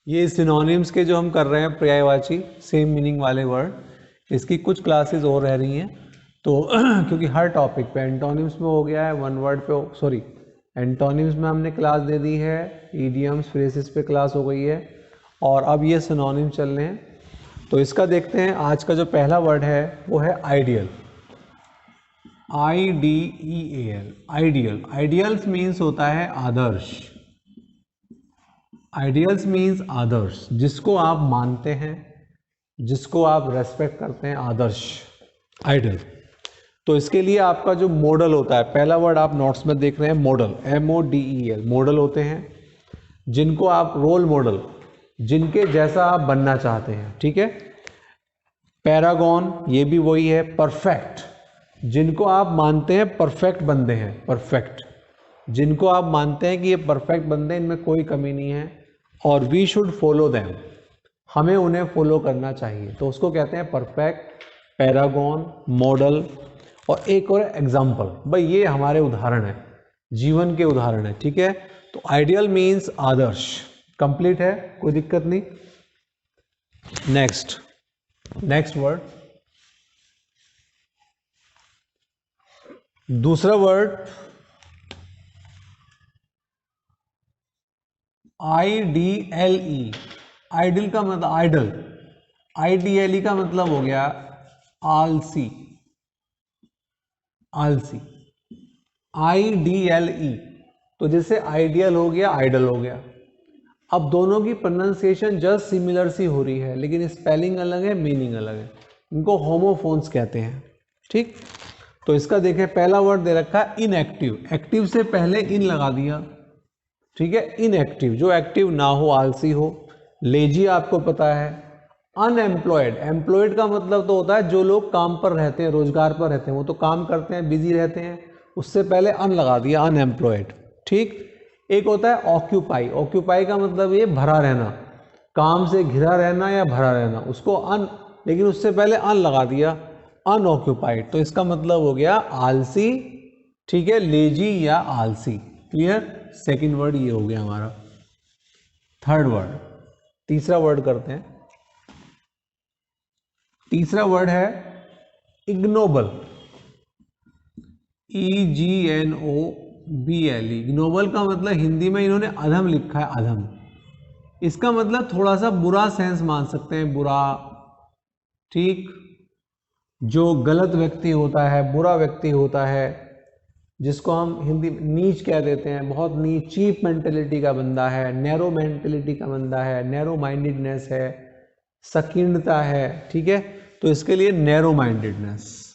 ये सिनोनिम्स के जो हम कर रहे हैं पर्यायवाची सेम मीनिंग वाले वर्ड, इसकी कुछ क्लासेस और रह रही हैं तो क्योंकि हर टॉपिक पे एंटोनिम्स में हो गया है, वन वर्ड पे सॉरी एंटोनिम्स में हमने क्लास दे दी है, ईडियम्स फ्रेजेस पे क्लास हो गई है और अब ये सिनोनिम चल रहे हैं। तो इसका देखते हैं। आज का जो पहला वर्ड है वो है ideal, IDEAL, ideal. Ideals means होता है आदर्श, आइडियल्स मीन्स आदर्श, जिसको आप मानते हैं, जिसको आप रेस्पेक्ट करते हैं, आदर्श, आइडल। तो इसके लिए आपका जो मॉडल होता है, पहला वर्ड आप नोट्स में देख रहे हैं मॉडल, MODEL, मॉडल होते हैं जिनको आप रोल मॉडल, जिनके जैसा आप बनना चाहते हैं, ठीक है। पैरागॉन, ये भी वही है। परफेक्ट, जिनको आप मानते हैं परफेक्ट बंदे हैं, परफेक्ट, जिनको आप मानते हैं कि ये परफेक्ट बंदे हैं, इनमें कोई कमी नहीं है और वी शुड फॉलो देम, हमें उन्हें फॉलो करना चाहिए, तो उसको कहते हैं परफेक्ट, पैरागॉन, मॉडल। और एक और एग्जाम्पल, भाई ये हमारे उदाहरण है, जीवन के उदाहरण है, ठीक है। तो आइडियल मीन्स आदर्श, कंप्लीट है, कोई दिक्कत नहीं। नेक्स्ट वर्ड, दूसरा वर्ड IDLE, आइडल का मतलब आइडल, IDLE का मतलब हो गया आलसी, आलसी, IDLE, तो जैसे आइडियल हो गया आइडल हो गया। अब दोनों की प्रोनाउंसिएशन जस्ट सिमिलर सी हो रही है, लेकिन स्पेलिंग अलग है, मीनिंग अलग है, इनको होमोफोन्स कहते हैं, ठीक। तो इसका देखें, पहला वर्ड दे रखा है इनएक्टिव, एक्टिव से पहले इन लगा दिया, ठीक है। इनएक्टिव, जो एक्टिव ना हो, आलसी हो। लेजी आपको पता है। अनएम्प्लॉयड, एम्प्लॉयड का मतलब तो होता है जो लोग काम पर रहते हैं, रोजगार पर रहते हैं, वो तो काम करते हैं, बिजी रहते हैं, उससे पहले अन लगा दिया, अनएम्प्लॉयड, ठीक। एक होता है ऑक्यूपाई, ऑक्यूपाई का मतलब ये भरा रहना, काम से घिरा रहना या भरा रहना, उसको अन, लेकिन उससे पहले अन लगा दिया, अनऑक्यूपाइड, तो इसका मतलब हो गया आलसी, ठीक है, लेजी या आलसी, क्लियर। सेकंड वर्ड ये हो गया हमारा। थर्ड वर्ड, तीसरा वर्ड करते हैं। तीसरा वर्ड है इग्नोबल, EGNOBLE, इग्नोबल का मतलब हिंदी में इन्होंने अधम लिखा है, अधम। इसका मतलब थोड़ा सा बुरा सेंस मान सकते हैं, बुरा, ठीक। जो गलत व्यक्ति होता है, बुरा व्यक्ति होता है, जिसको हम हिंदी में नीच कह देते हैं, बहुत नीच, चीप मेंटेलिटी का बंदा है, नैरो मेंटेलिटी का बंदा है, नैरो माइंडेडनेस है, संकीर्णता है, ठीक है। तो इसके लिए नैरो माइंडेडनेस,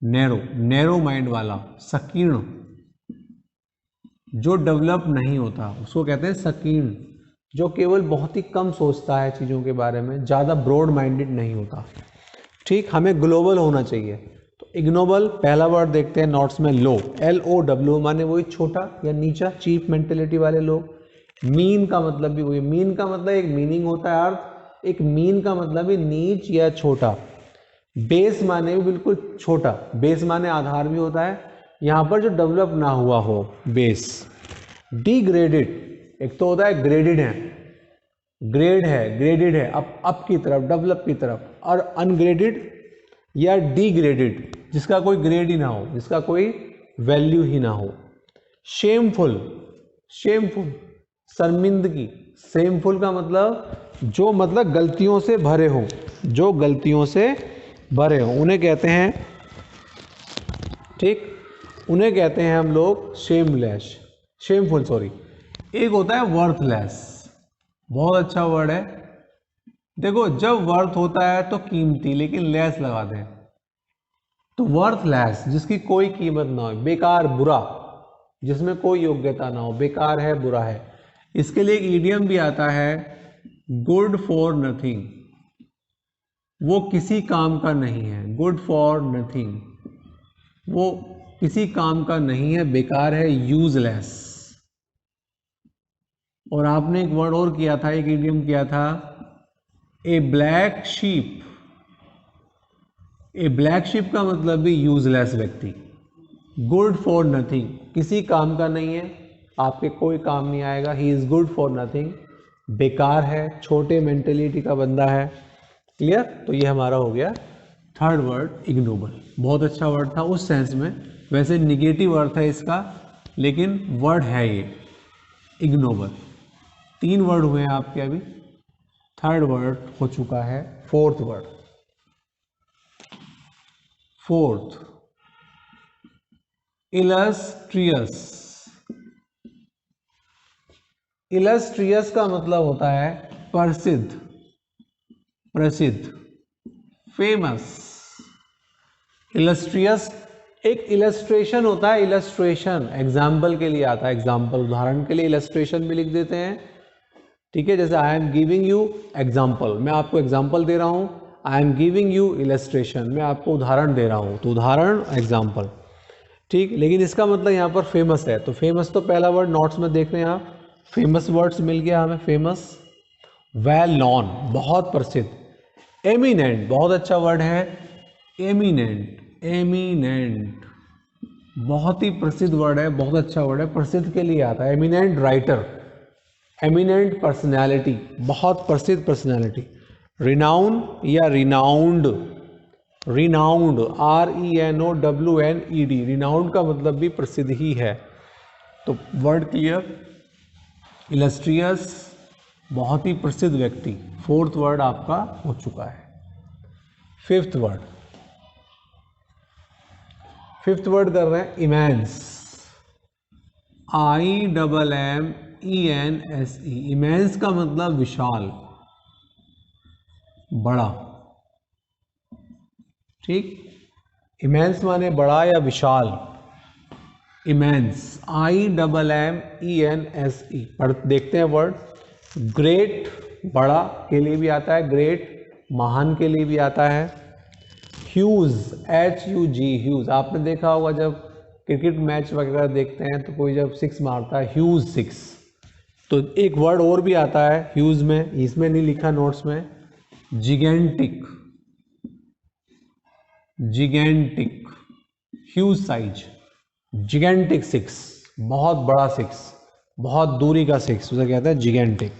नैरो माइंड वाला, संकीर्ण, जो डेवलप नहीं होता उसको कहते हैं संकीर्ण, जो केवल बहुत ही कम सोचता है चीज़ों के बारे में, ज़्यादा ब्रॉड माइंडेड नहीं होता, ठीक। हमें ग्लोबल होना चाहिए। तो इग्नोबल, पहला वर्ड देखते हैं नोट्स में, लो, LOW, माने वही छोटा या नीचा, चीप मेंटेलिटी वाले लोग। मीन का मतलब भी वही, मीन का मतलब एक मीनिंग होता है, अर्थ, एक मीन का मतलब भी नीच या छोटा। बेस माने भी बिल्कुल छोटा, बेस माने आधार भी होता है, यहाँ पर जो डेवलप ना हुआ हो, बेस। डिग्रेडेड, एक तो होता है ग्रेडेड है, ग्रेड है, ग्रेडेड है, अप की तरफ, डेवलप की तरफ, और अनग्रेडेड या डिग्रेडेड, जिसका कोई ग्रेड ही ना हो, जिसका कोई वैल्यू ही ना हो। शेमफुल, शेमफुल, शर्मिंदगी, शेमफुल का मतलब जो मतलब गलतियों से भरे हो, जो गलतियों से भरे हो, उन्हें कहते हैं, ठीक, उन्हें कहते हैं हम लोग शेमलेस, शेमफुल सॉरी। एक होता है वर्थलेस, बहुत अच्छा वर्ड है। देखो, जब वर्थ होता है तो कीमती, लेकिन लेस लगा दें, तो वर्थलेस, जिसकी कोई कीमत ना हो, बेकार, बुरा, जिसमें कोई योग्यता ना हो, बेकार है, बुरा है। इसके लिए एक ईडियम भी आता है, गुड फॉर नथिंग, वो किसी काम का नहीं है, गुड फॉर नथिंग, वो किसी काम का नहीं है, बेकार है, यूजलेस। और आपने एक वर्ड और किया था, एक इडियम किया था, ए ब्लैक शीप, ए ब्लैक शीप का मतलब भी यूजलेस व्यक्ति, गुड फॉर नथिंग, किसी काम का नहीं है, आपके कोई काम नहीं आएगा, he is good for nothing, बेकार है, छोटे मेंटेलिटी का बंदा है। क्लियर? तो ये हमारा हो गया थर्ड वर्ड इग्नोबल। बहुत अच्छा वर्ड था उस सेंस में, वैसे निगेटिव अर्थ है इसका, लेकिन वर्ड है ये इग्नोबल। 3 वर्ड हुए हैं आपके अभी, थर्ड वर्ड हो चुका है fourth word. Fourth illustrious. Illustrious का मतलब होता है प्रसिद्ध, प्रसिद्ध, फेमस। इलस्ट्रियस एक इलस्ट्रेशन होता है, इलस्ट्रेशन एग्जाम्पल के लिए आता है, एग्जाम्पल उदाहरण के लिए इलस्ट्रेशन भी लिख देते हैं। ठीक है, जैसे I am giving you example, मैं आपको एग्जाम्पल दे रहा हूँ, I am giving you illustration, मैं आपको उदाहरण दे रहा हूँ, तो उदाहरण एग्जाम्पल। ठीक, लेकिन इसका मतलब यहाँ पर फेमस है, तो फेमस तो पहला वर्ड नोट्स में देख रहे हैं आप, फेमस वर्ड्स मिल गया हमें, फेमस, वेल नॉन बहुत प्रसिद्ध, एमिनेंट बहुत अच्छा वर्ड है, एमिनेंट, एमिनेंट बहुत ही प्रसिद्ध वर्ड है, बहुत अच्छा वर्ड है, प्रसिद्ध के लिए आता है। एमिनेंट राइटर, एमिनेंट पर्सनैलिटी, बहुत प्रसिद्ध पर्सनैलिटी। रिनाउन या रिनाउंड, रिनाउंड RENOWNED, रिनाउंड का मतलब भी प्रसिद्ध ही है। तो वर्ड क्लियर, इलस्ट्रियस बहुत ही प्रसिद्ध व्यक्ति, फोर्थ वर्ड आपका हो चुका है। फिफ्थ वर्ड, फिफ्थ वर्ड कर रहे हैं इमेंस, IMMENSE, इमेंस का मतलब विशाल, बड़ा। ठीक, इमेंस माने बड़ा या विशाल, इमेंस IMMENSE। पर देखते हैं वर्ड, ग्रेट बड़ा के लिए भी आता है, ग्रेट महान के लिए भी आता है। ह्यूज, HUG, ह्यूज, आपने देखा होगा जब क्रिकेट मैच वगैरह देखते हैं तो कोई जब 6 मारता है, ह्यूज 6। तो एक वर्ड और भी आता है ह्यूज में, इसमें नहीं लिखा नोट्स में, जिगेंटिक, जिगेंटिक, ह्यूज साइज, जिगेंटिक 6, बहुत बड़ा 6, बहुत दूरी का 6, उसे कहते हैं जिगेंटिक।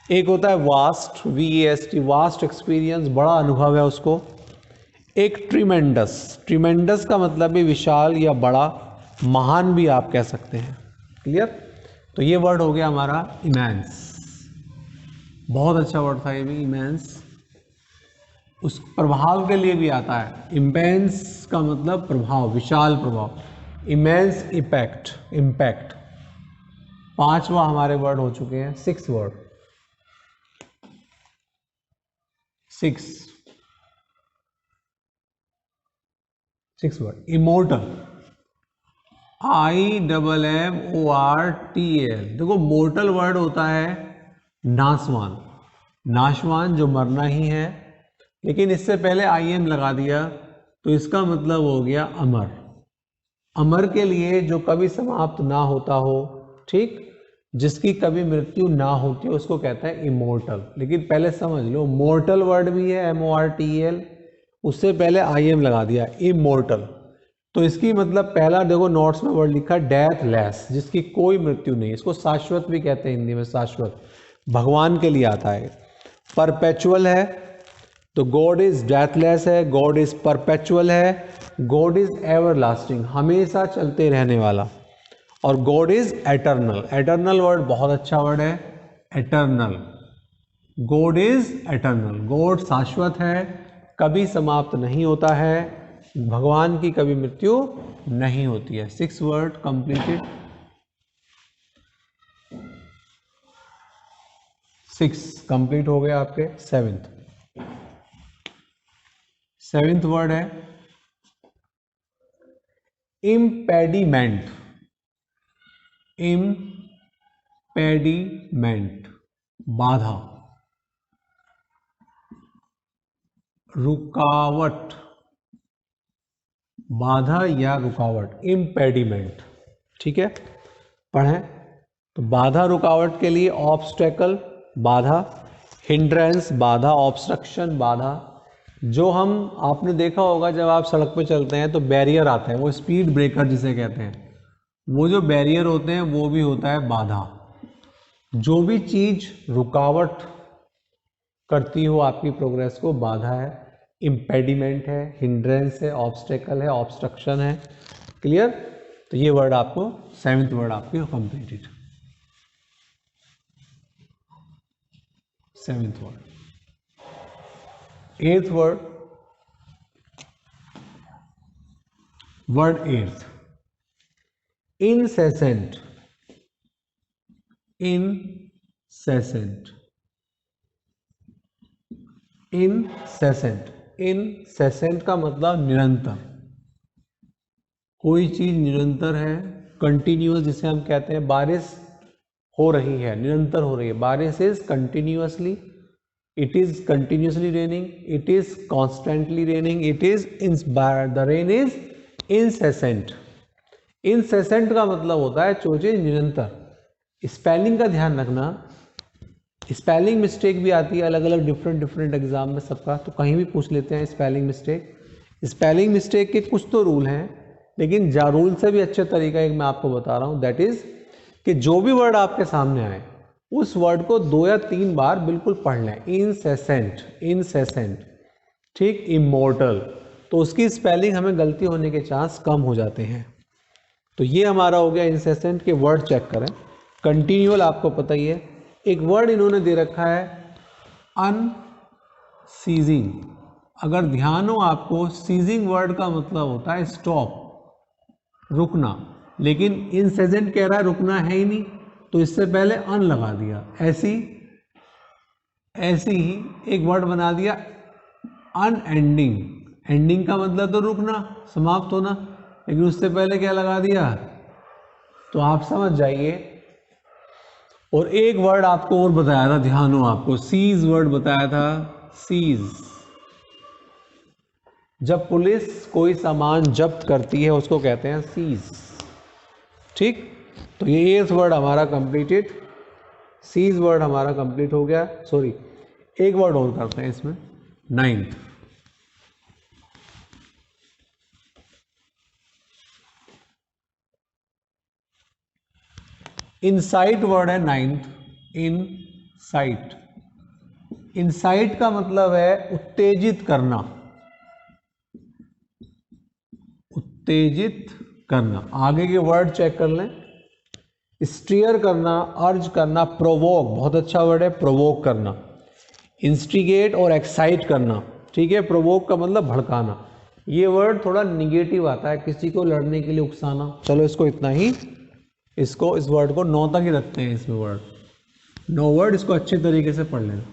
एक होता है वास्ट, VAST, वास्ट एक्सपीरियंस, बड़ा अनुभव है उसको। एक ट्रिमेंडस, ट्रिमेंडस का मतलब भी विशाल या बड़ा, महान भी आप कह सकते हैं। क्लियर? तो ये वर्ड हो गया हमारा इमेंस, बहुत अच्छा वर्ड था ये भी, इमेंस। उस प्रभाव के लिए भी आता है, इमेंस का मतलब प्रभाव, विशाल प्रभाव, इमेंस इम्पैक्ट, इम्पैक्ट। 5वां हमारे वर्ड हो चुके हैं, 6 वर्ड, 6 वर्ड, इमोर्टल, IMMORTAL। देखो मोर्टल वर्ड होता है नाशवान, नाशवान जो मरना ही है, लेकिन इससे पहले IM लगा दिया तो इसका मतलब हो गया अमर, अमर के लिए जो कभी समाप्त ना होता हो। ठीक, जिसकी कभी मृत्यु ना होती हो उसको कहते हैं इमोर्टल। लेकिन पहले समझ लो, मोर्टल वर्ड भी है MORTAL, उससे पहले IM लगा दिया, इमोर्टल। तो इसकी मतलब पहला देखो नोट्स में वर्ड लिखा डेथलेस, जिसकी कोई मृत्यु नहीं, इसको शाश्वत भी कहते हैं हिंदी में, शाश्वत, भगवान के लिए आता है। परपेचुअल है, तो गॉड इज डेथलेस है, गॉड इज परपेचुअल है, गॉड इज एवरलास्टिंग, हमेशा चलते रहने वाला, और God is eternal. Eternal word बहुत अच्छा वर्ड है, eternal, God is eternal, God शाश्वत है, कभी समाप्त नहीं होता है, भगवान की कभी मृत्यु नहीं होती है। 6 वर्ड कंप्लीटेड, 6 कंप्लीट हो गए आपके। सेवेंथ वर्ड है इम्पेडिमेंट, इम्पेडिमेंट बाधा, रुकावट, बाधा या रुकावट, इम्पेडिमेंट। ठीक है, पढ़ें तो बाधा रुकावट के लिए ऑब्स्टेकल बाधा, हिंड्रेंस बाधा, ऑब्स्ट्रक्शन बाधा। जो हम, आपने देखा होगा जब आप सड़क पे चलते हैं तो बैरियर आते हैं, वो स्पीड ब्रेकर जिसे कहते हैं, वो जो बैरियर होते हैं वो भी होता है बाधा। जो भी चीज रुकावट करती हो आपकी प्रोग्रेस को, बाधा है, इम्पेडिमेंट है, हिंड्रेंस है, ऑब्स्टेकल है, ऑब्स्ट्रक्शन है। क्लियर? तो ये वर्ड आपको, 7th वर्ड आपके completed. 7th word. 8th word, word 8th, incessant। incessant। incessant। incessant का मतलब निरंतर, कोई चीज निरंतर है, कंटिन्यूअस, जिसे हम कहते हैं बारिश हो रही है, निरंतर हो रही है, बारिश is continuously, it is continuously raining, it is constantly raining, it is the rain is incessant. Incessant का मतलब होता है जो चीज निरंतर। स्पेलिंग का ध्यान रखना, स्पेलिंग मिस्टेक भी आती है अलग अलग डिफरेंट एग्जाम में सबका, तो कहीं भी पूछ लेते हैं स्पेलिंग मिस्टेक। स्पेलिंग मिस्टेक के कुछ तो रूल हैं, लेकिन रूल से भी अच्छे तरीका एक मैं आपको बता रहा हूँ, दैट इज कि जो भी वर्ड आपके सामने आए उस वर्ड को 2 या 3 बार बिल्कुल पढ़ लें। इंसेसेंट, इंसेसेंट, ठीक। इमोर्टल, तो उसकी स्पेलिंग हमें गलती होने के चांस कम हो जाते हैं। तो ये हमारा हो गया इंसेसेंट के वर्ड चेक करें। कंटिन्यूअल आपको पता ही है। एक वर्ड इन्होंने दे रखा है अनसीजिंग। अगर ध्यान हो आपको, सीजिंग वर्ड का मतलब होता है स्टॉप, रुकना, लेकिन इंसेसेंट कह रहा है रुकना है ही नहीं, तो इससे पहले अन लगा दिया। ऐसी ही एक वर्ड बना दिया अनएंडिंग। एंडिंग का मतलब तो रुकना, समाप्त होना, लेकिन उससे पहले क्या लगा दिया, तो आप समझ जाइए। और एक वर्ड आपको और बताया था, ध्यान हो आपको, सीज वर्ड बताया था, सीज। जब पुलिस कोई सामान जब्त करती है उसको कहते हैं सीज, ठीक। तो ये 8th वर्ड हमारा कंप्लीटेड, सीज वर्ड हमारा कंप्लीट हो गया। सॉरी, एक वर्ड और करते हैं इसमें, 9th। इनसाइट वर्ड है 9th, इनसाइट। इनसाइट का मतलब है उत्तेजित करना, उत्तेजित करना। आगे के वर्ड चेक कर लें, स्टीयर करना, अर्ज करना, प्रोवोक, बहुत अच्छा वर्ड है, प्रोवोक करना। इंस्टिगेट और एक्साइट करना, ठीक है। प्रोवोक का मतलब भड़काना। ये वर्ड थोड़ा निगेटिव आता है, किसी को लड़ने के लिए उकसाना। चलो इसको इतना ही, इस वर्ड को 9 तक ही रखते हैं इसमें वर्ड, 9 वर्ड, इसको अच्छे तरीके से पढ़ लेना।